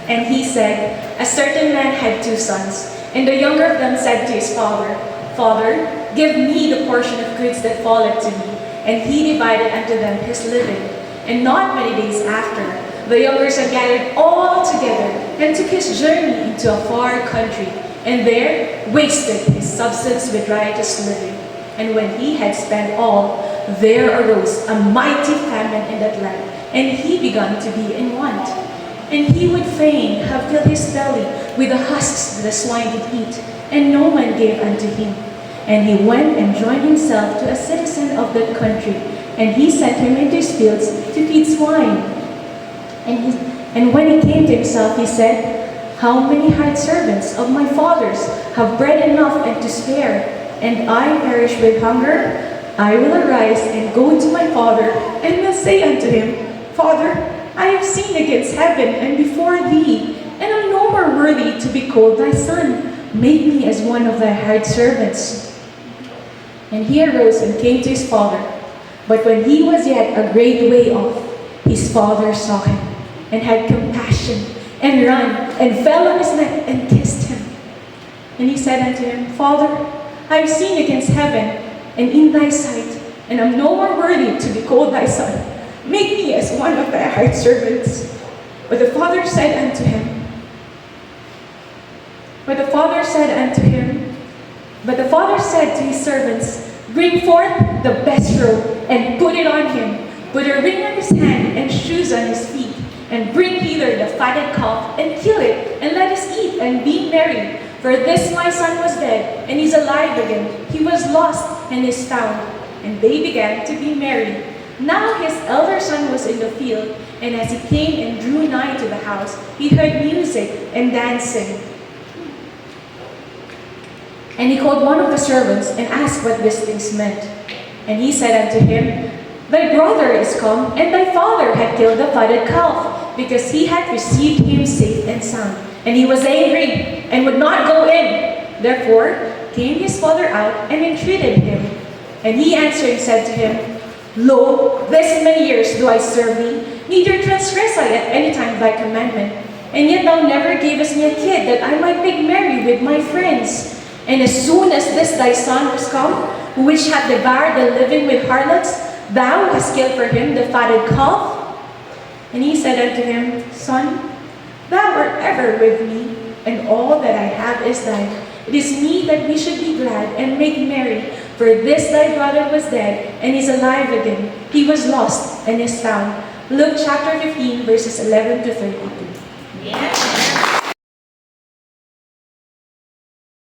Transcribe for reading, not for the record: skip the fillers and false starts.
And he said, "A certain man had 2 sons, and the younger of them said to his father, 'Father, give me the portion of goods that falleth to me.' And he divided unto them his living. And not many days after, the younger son gathered all together, and took his journey into a far country, and there wasted his substance with riotous living. And when he had spent all, there arose a mighty famine in that land, and he began to be in want. And he would fain have filled his belly with the husks that the swine did eat, and no man gave unto him. And he went and joined himself to a citizen of that country, and he sent him into his fields to feed swine. And when he came to himself, he said, 'How many hired servants of my father's have bread enough and to spare, and I perish with hunger? I will arise and go to my father, and will say unto him, Father, I have sinned against heaven and before thee, and am no more worthy to be called thy son. Make me as one of thy hired servants.' And he arose and came to his father. But when he was yet a great way off, his father saw him, and had compassion, and ran, and fell on his neck, and kissed him. And he said unto him, Father, I have sinned against heaven, and in thy sight, and am no more worthy to be called thy son. Make me as one of thy hired servants. But the father said unto him, But the father said to his servants, Bring forth the best robe, and put it on him. Put a ring on his hand, and shoes on his feet. And bring hither the fatted calf, and kill it, and let us eat, and be merry. For this my son was dead, and is alive again. He was lost, and is found. And they began to be merry. Now his elder son was in the field, and as he came and drew nigh to the house, he heard music and dancing. And he called one of the servants, and asked what these things meant. And he said unto him, Thy brother is come, and thy father had killed the fatted calf, because he had received him safe and sound. And he was angry, and would not go in. Therefore came his father out, and entreated him. And he answering said to him, Lo, this many years do I serve thee, neither transgress I at any time thy commandment. And yet thou never gavest me a kid, that I might make merry with my friends. And as soon as this thy son was come, which hath devoured the living with harlots, thou hast killed for him the fatted calf? And he said unto him, Son, thou art ever with me, and all that I have is thine. It is meet that we should be glad and make merry, for this thy brother was dead, and is alive again. He was lost, and is found. Luke chapter 15, verses 11 to 32.